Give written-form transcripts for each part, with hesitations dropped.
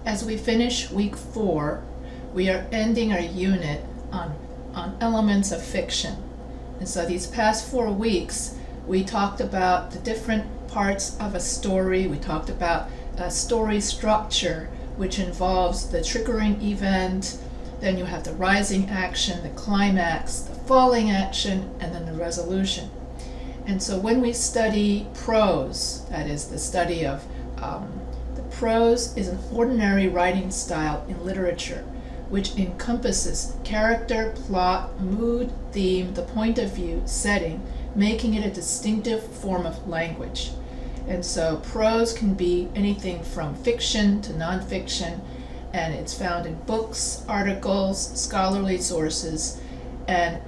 as we finish week 4, we are ending our unit on elements of fiction. And so these past 4 weeks, we talked about the different parts of a story. We talked about story structure, which involves the triggering event, then you have the rising action, the climax, the falling action, and then the resolution. And so when we study prose, that is the study of the prose is an ordinary writing style in literature, which encompasses character, plot, mood, theme, the point of view, setting, making it a distinctive form of language. And so prose can be anything from fiction to nonfiction, and it's found in books, articles, scholarly sources, and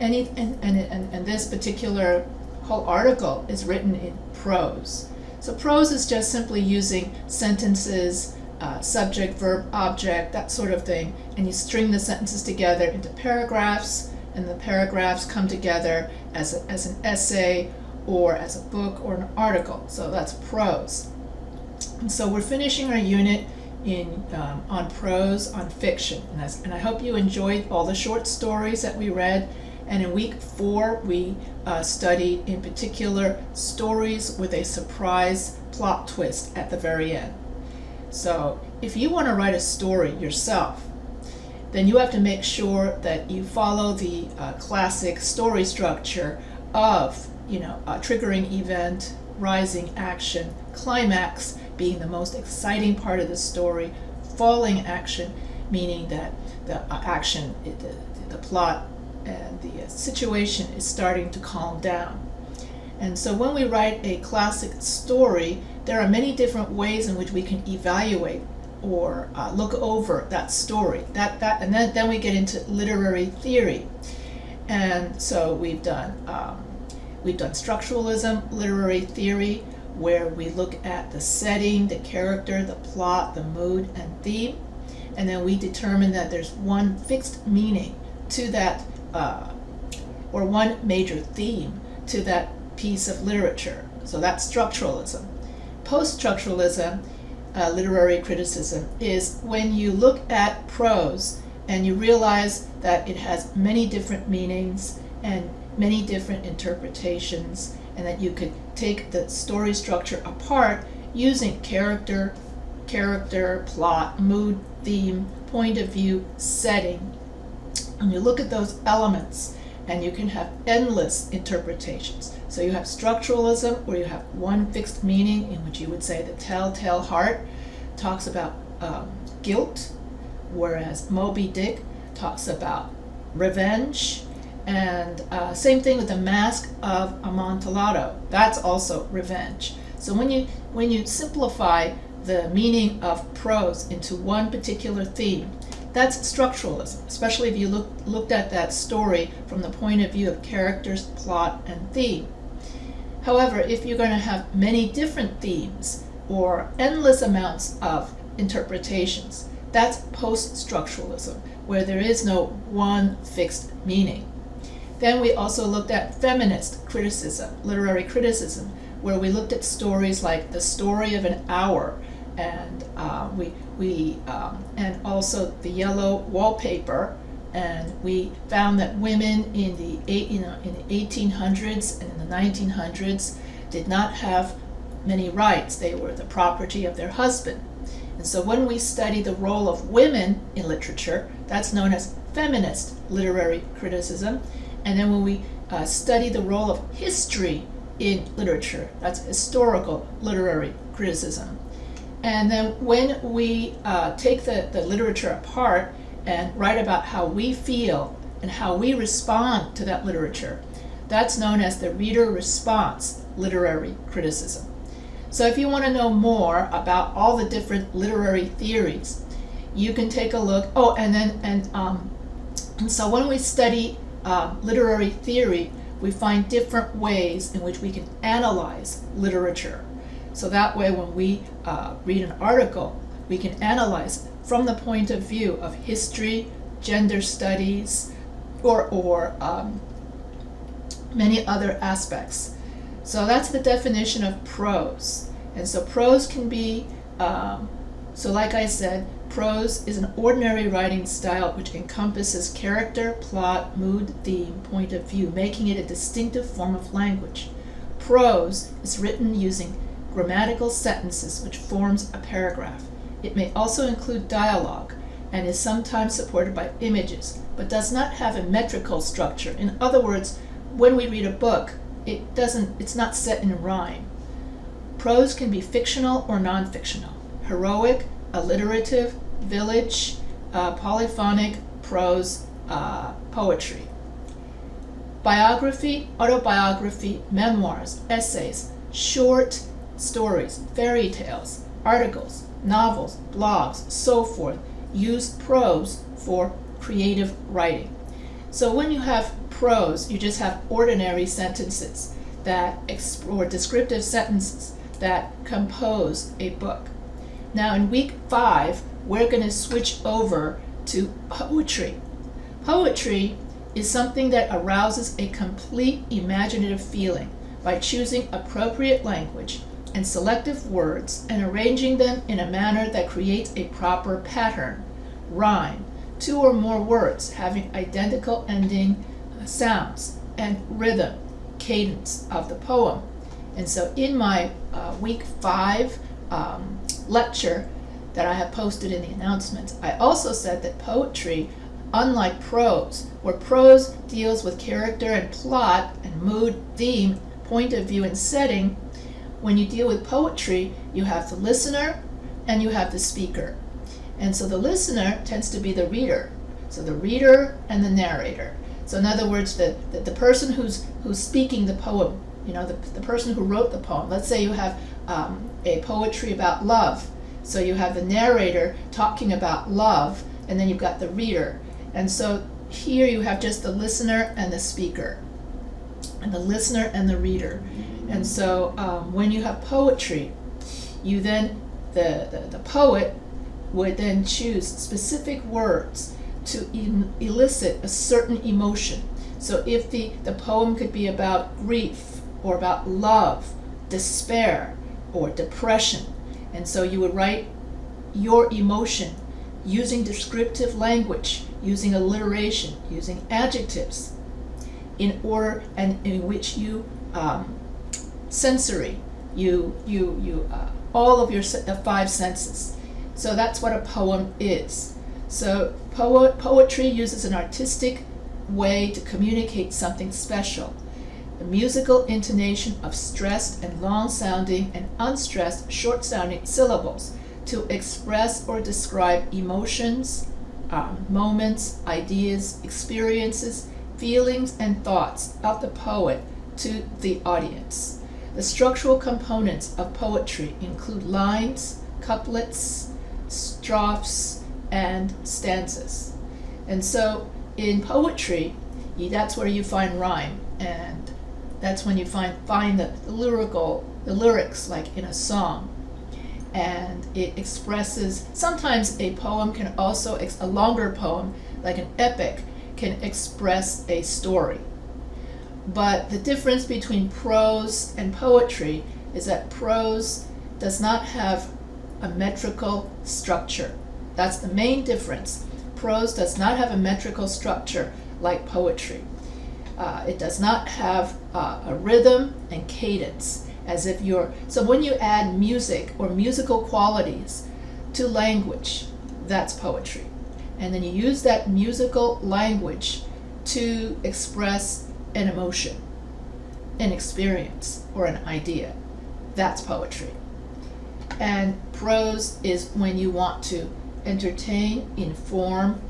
this particular whole article is written in prose. So prose is just simply using sentences, subject, verb, object, that sort of thing, and you string the sentences together into paragraphs, and the paragraphs come together as an essay or as a book or an article. So that's prose. And so we're finishing our unit on prose, on fiction, and I hope you enjoyed all the short stories that we read. And in week 4, we studied in particular stories with a surprise plot twist at the very end. So if you want to write a story yourself, then you have to make sure that you follow the classic story structure of, a triggering event, rising action, climax being the most exciting part of the story, falling action meaning that the action, the plot, and the situation is starting to calm down. And so when we write a classic story, there are many different ways in which we can evaluate or look over that story. And then we get into literary theory. And so we've done structuralism, literary theory, where we look at the setting, the character, the plot, the mood, and theme. And then we determine that there's one fixed meaning to that or one major theme to that piece of literature. So that's structuralism. Post-structuralism, literary criticism, is when you look at prose and you realize that it has many different meanings and many different interpretations, and that you could take the story structure apart using character, plot, mood, theme, point of view, setting. And you look at those elements and you can have endless interpretations. So you have structuralism, where you have one fixed meaning, in which you would say the Telltale Heart talks about guilt, whereas Moby Dick talks about revenge, and same thing with the Mask of Amontillado. That's also revenge. So when you simplify the meaning of prose into one particular theme, that's structuralism, especially if you looked at that story from the point of view of characters, plot, and theme. However, if you're going to have many different themes or endless amounts of interpretations, that's post-structuralism, where there is no one fixed meaning. Then we also looked at feminist criticism, literary criticism, where we looked at stories like The Story of an Hour, and and also The Yellow Wallpaper, and we found that women in the 1800s and in the 1900s did not have many rights. They were the property of their husband. And so when we study the role of women in literature, that's known as feminist literary criticism. And then when we study the role of history in literature, that's historical literary criticism. And then when we take the literature apart and write about how we feel and how we respond to that literature, that's known as the reader response literary criticism. So if you want to know more about all the different literary theories, you can take a look. And so when we study literary theory, we find different ways in which we can analyze literature. So that way, when we read an article, we can analyze it from the point of view of history, gender studies, or many other aspects. So that's the definition of prose. And so prose can be, so like I said, Prose is an ordinary writing style which encompasses character, plot, mood, theme, point of view, making it a distinctive form of language. Prose is written using grammatical sentences which forms a paragraph. It may also include dialogue and is sometimes supported by images, but does not have a metrical structure. In other words, when we read a book, it's not set in rhyme. Prose can be fictional or non-fictional, heroic, alliterative, village, polyphonic, prose, poetry. Biography, autobiography, memoirs, essays, short stories, fairy tales, articles, novels, blogs, so forth, use prose for creative writing. So when you have prose, you just have ordinary sentences or descriptive sentences that compose a book. Now in week 5, we're going to switch over to poetry. Poetry is something that arouses a complete imaginative feeling by choosing appropriate language and selective words and arranging them in a manner that creates a proper pattern, rhyme, 2 or more words having identical ending sounds, and rhythm, cadence of the poem. And so in my week 5 lecture that I have posted in the announcements, I also said that poetry, unlike prose, where prose deals with character and plot and mood, theme, point of view, and setting, when you deal with poetry, you have the listener and you have the speaker. And so the listener tends to be the reader. So the reader and the narrator. So in other words, the person who's speaking the poem, the person who wrote the poem. Let's say you have a poetry about love. So you have the narrator talking about love, and then you've got the reader. And so here you have just the listener and the speaker, and the listener and the reader. And so when you have poetry, you then, the poet would then choose specific words to elicit a certain emotion. So if the poem could be about grief or about love, despair, or depression, and so you would write your emotion using descriptive language, using alliteration, using adjectives, in order and in which you sensory, all of your 5 senses. So that's what a poem is. So poetry uses an artistic way to communicate something special. The musical intonation of stressed and long-sounding and unstressed short-sounding syllables to express or describe emotions, moments, ideas, experiences, feelings, and thoughts of the poet to the audience. The structural components of poetry include lines, couplets, strophes, and stanzas. And so in poetry, that's where you find rhyme, and that's when you find the lyrics, like in a song. And it expresses, sometimes a poem can also, a longer poem, like an epic, can express a story. But the difference between prose and poetry is that prose does not have a metrical structure. That's the main difference. Prose does not have a metrical structure like poetry. It does not have a rhythm and cadence, so when you add music or musical qualities to language, that's poetry. And then you use that musical language to express an emotion, an experience, or an idea. That's poetry. And prose is when you want to entertain, inform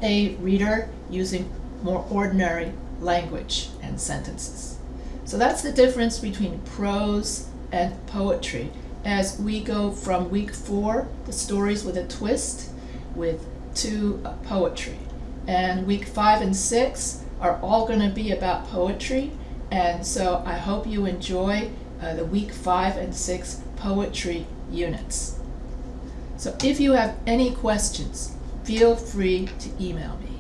a reader using more ordinary language and sentences. So that's the difference between prose and poetry. As we go from week 4, the stories with a twist, to poetry. And week 5 and 6 are all going to be about poetry. And so I hope you enjoy the week 5 and 6 poetry units. So if you have any questions, feel free to email me.